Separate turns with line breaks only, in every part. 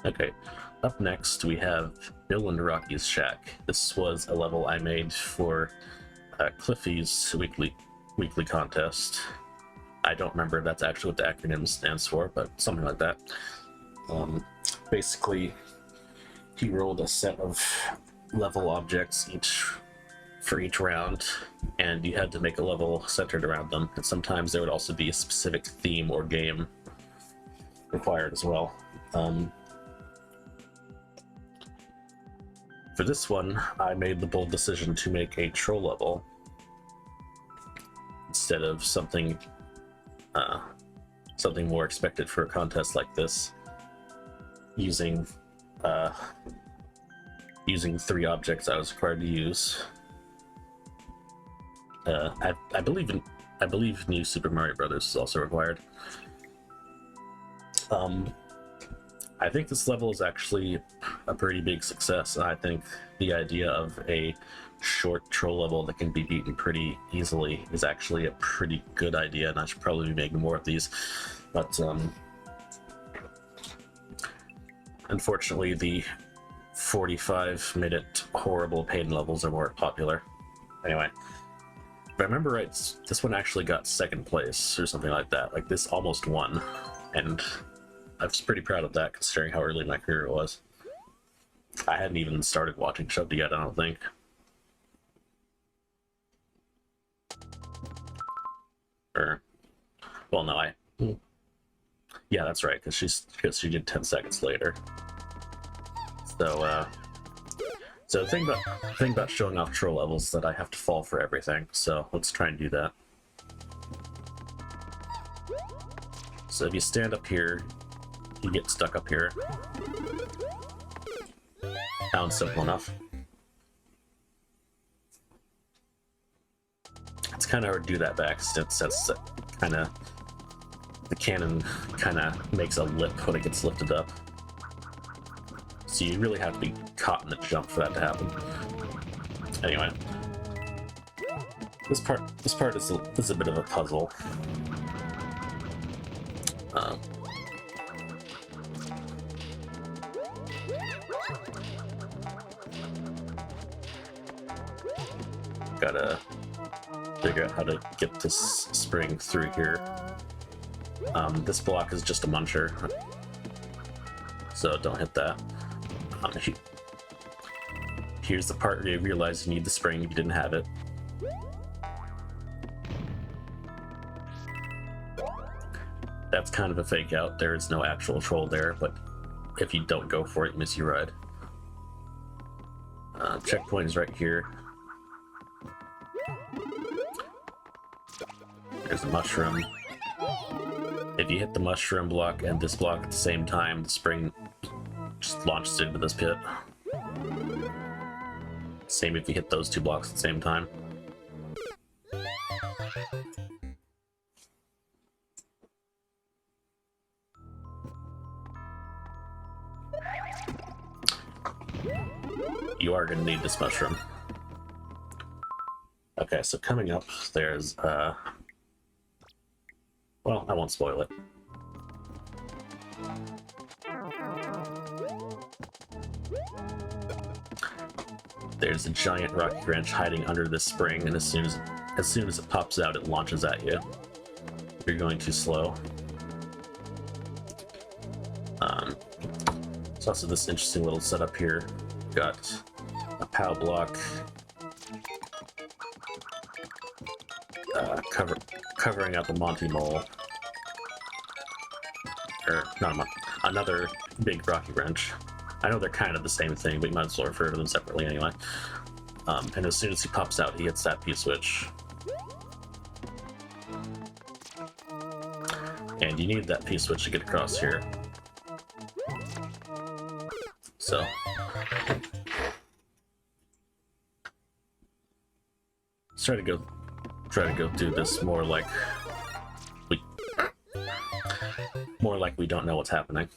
Okay, up next we have Bill and Rocky's Shack. This was a level I made for Cliffy's weekly contest. I don't remember if that's actually what the acronym stands for, but something like that. Basically, he rolled a set of level objects for each round, and you had to make a level centered around them. And sometimes there would also be a specific theme or game required as well. For this one, I made the bold decision to make a troll level instead of something more expected for a contest like this, using 3 objects I was required to use. I believe New Super Mario Brothers is also required. I think this level is actually a pretty big success, and I think the idea of a short troll level that can be beaten pretty easily is actually a pretty good idea, and I should probably be making more of these. But unfortunately, the 45-minute horrible pain levels are more popular. Anyway, if I remember right, this one actually got 2nd place or something like that. Like, this almost won, and I was pretty proud of that considering how early my career was. I hadn't even started watching Shoved yet, I don't think. Or, well, no, yeah, that's right, because she did 10 seconds later. So the thing about showing off troll levels is that I have to fall for everything, so let's try and do that. So if you stand up here, you get stuck up here. Sounds simple enough. It's kind of hard to do that by accident, since the cannon kind of makes a lip when it gets lifted up. So you really have to be caught in the jump for that to happen. Anyway, this part is a bit of a puzzle. Gotta figure out how to get this spring through here. This block is just a muncher, so don't hit that. Here's the part where you realize you need the spring if you didn't have it. That's kind of a fake out. There is no actual troll there, but if you don't go for it, you miss your ride. Checkpoint is right here. There's a mushroom. If you hit the mushroom block and this block at the same time, the spring just launches into this pit. Same if you hit those 2 blocks at the same time. You are going to need this mushroom. Okay, so coming up, there's, well, I won't spoil it. There's a giant rocky wrench hiding under this spring, and as soon as it pops out, it launches at you. If you're going too slow. There's also this interesting little setup here. Got a POW block covering up a Monty Mole. Or not another big rocky wrench. I know they're kind of the same thing, but you might as well refer to them separately anyway. And as soon as he pops out, he hits that P-switch. And you need that P-switch to get across here. So let's try to go do this more like we don't know what's happening.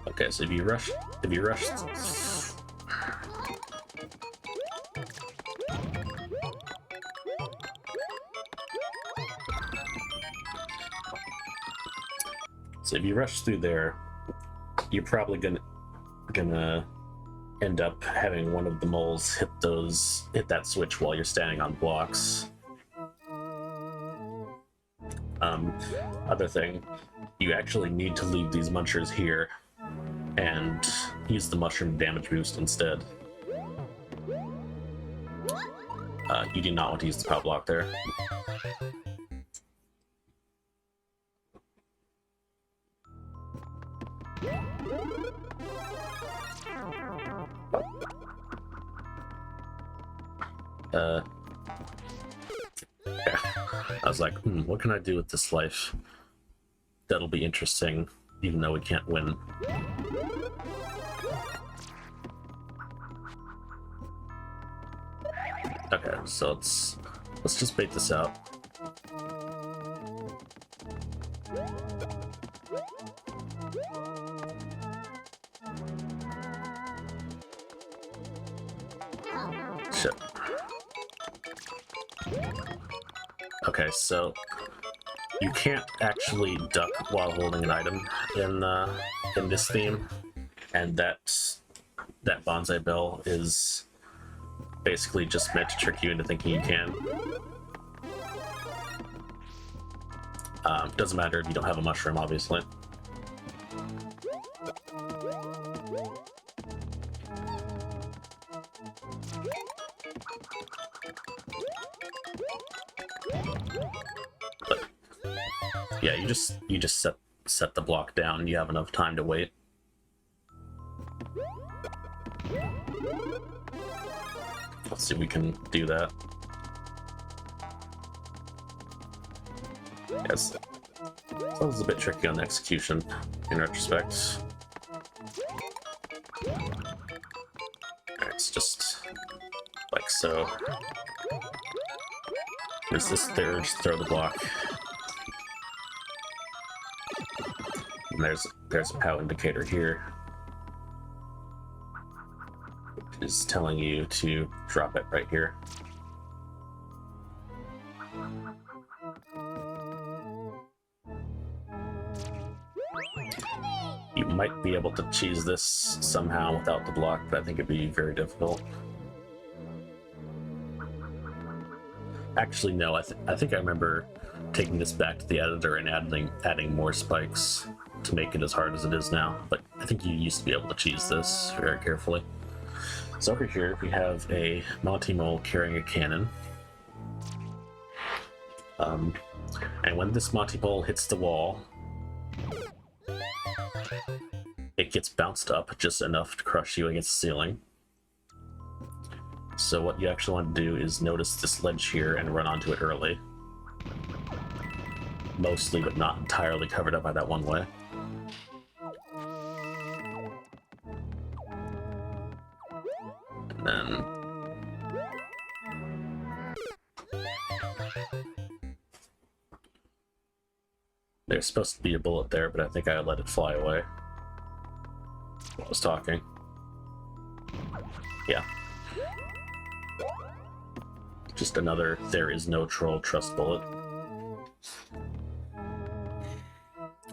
Okay, so if you rush So if you rush through there, you're probably gonna end up having one of the moles hit that switch while you're standing on blocks. Other thing, you actually need to leave these munchers here and use the mushroom damage boost instead. You do not want to use the power block there. Yeah. I was like, what can I do with this life that'll be interesting, even though we can't win? Okay, so let's just bait this out. Shit. Okay, so you can't actually duck while holding an item in this theme, and that bonsai bell is basically just meant to trick you into thinking you can. Doesn't matter if you don't have a mushroom, obviously. But yeah, you just set the block down. You have enough time to wait. Let's see if we can do that. Yes. That was a bit tricky on the execution, in retrospect. Alright, it's just like so. Resist there, just throw the block. And there's a POW indicator here, which is telling you to drop it right here. You might be able to cheese this somehow without the block, but I think it'd be very difficult. Actually, no, I think I remember taking this back to the editor and adding more spikes to make it as hard as it is now, but I think you used to be able to cheese this very carefully. So over here we have a Monty Mole carrying a cannon. And when this Monty Mole hits the wall, it gets bounced up just enough to crush you against the ceiling. So what you actually want to do is notice this ledge here and run onto it early. Mostly, but not entirely covered up by that one way. And then there's supposed to be a bullet there, but I think I let it fly away while I was talking. Yeah. Just another there is no troll trust bullet.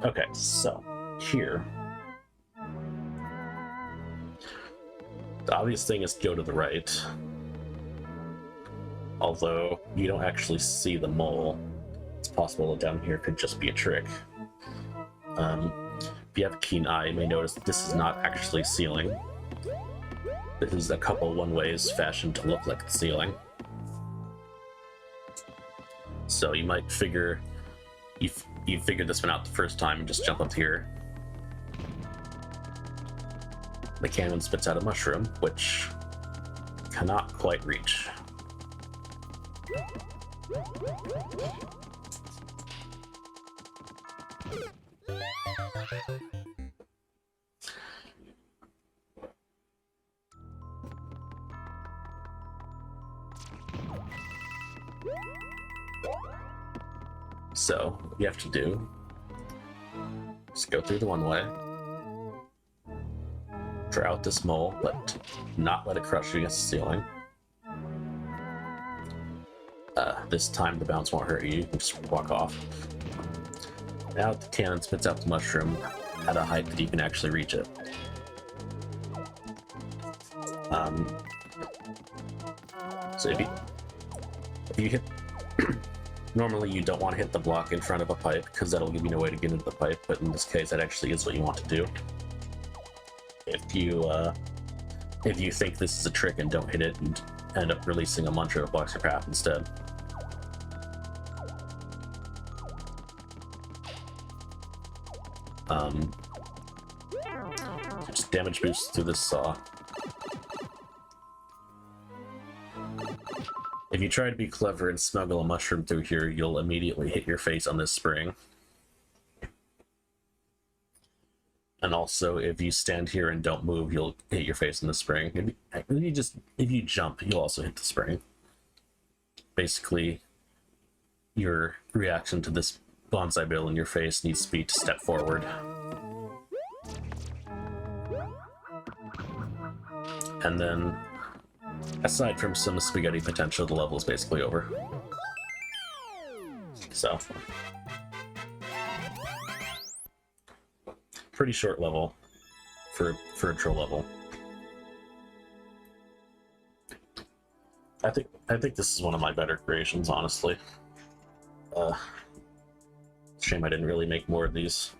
Okay, so here the obvious thing is to go to the right, although you don't actually see the mole. It's possible that down here could just be a trick. If you have a keen eye, you may notice that this is not actually ceiling. This is a couple one-ways fashioned to look like the ceiling. So you might figure you figured this one out the first time and just jump up here. The cannon spits out a mushroom, which cannot quite reach. So, what you have to do is go through the one way, draw out this mole, but not let it crush you against the ceiling. This time the bounce won't hurt you, you can just walk off. now the cannon spits out the mushroom at a height that you can actually reach it. So if you hit, normally you don't want to hit the block in front of a pipe because that'll give you no way to get into the pipe, but in this case that actually is what you want to do. If you think this is a trick and don't hit it and end up releasing a mantra that blocks your path instead. Just damage boost through this saw. If you try to be clever and smuggle a mushroom through here, you'll immediately hit your face on this spring. And also, if you stand here and don't move, you'll hit your face on the spring. If you jump, you'll also hit the spring. Basically, your reaction to this bonsai bill in your face needs to be to step forward. And then, aside from some spaghetti potential, the level is basically over. So, pretty short level for a troll level. I think this is one of my better creations, honestly. Shame I didn't really make more of these.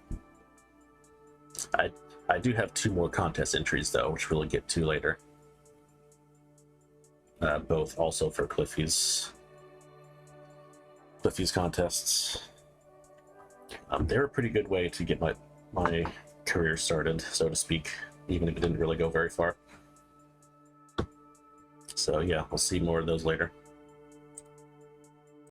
I do have 2 more contest entries though, which we'll get to later. Both also for Cliffy's contests. They're a pretty good way to get my career started, so to speak, even if it didn't really go very far. So yeah, we'll see more of those later.